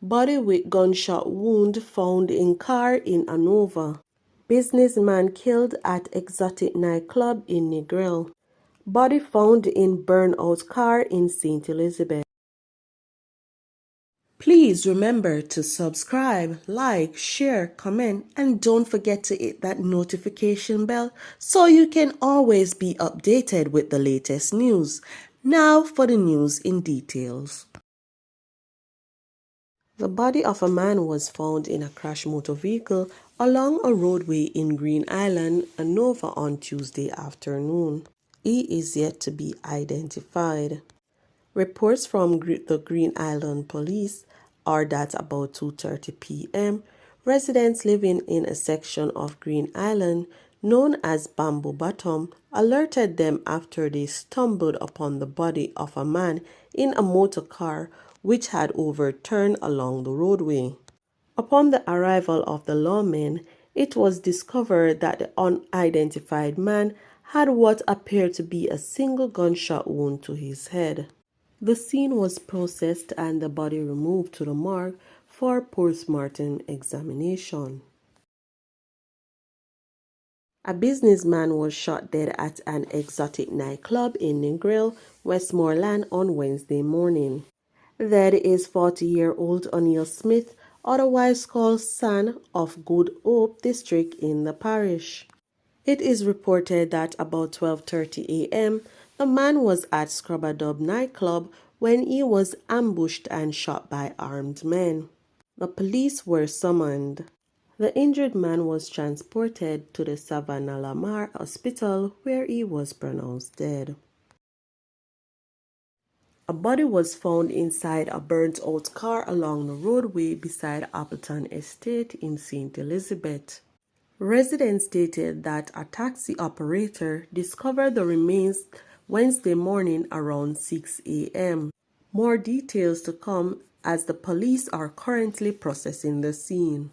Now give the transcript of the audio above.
Body with gunshot wound found in car in Hanover. Businessman killed at exotic nightclub in Negril. Body found in burnout car in St. Elizabeth. Please remember to subscribe, like, share, comment, and don't forget to hit that notification bell so you can always be updated with the latest news. Now for the news in details. The body of a man was found in a crashed motor vehicle along a roadway in Green Island, Hanover on Tuesday afternoon. He is yet to be identified. Reports from the Green Island Police are that about 2:30 p.m., residents living in a section of Green Island known as Bamboo Bottom alerted them after they stumbled upon the body of a man in a motor car which had overturned along the roadway. Upon the arrival of the lawmen, it was discovered that the unidentified man had what appeared to be a single gunshot wound to his head. The scene was processed and the body removed to the morgue for post-mortem examination. A businessman was shot dead at an exotic nightclub in Negril, Westmoreland on Wednesday morning. That is 40-year-old O'Neill Smith, otherwise called Son of Good Hope District in the parish. It is reported that about 12:30 a.m., the man was at Scrub-a-Dub nightclub when he was ambushed and shot by armed men. The police were summoned. The injured man was transported to the Savannah Lamar Hospital where he was pronounced dead. A body was found inside a burnt-out car along the roadway beside Appleton Estate in St. Elizabeth. Residents stated that a taxi operator discovered the remains Wednesday morning around 6 a.m. More details to come as the police are currently processing the scene.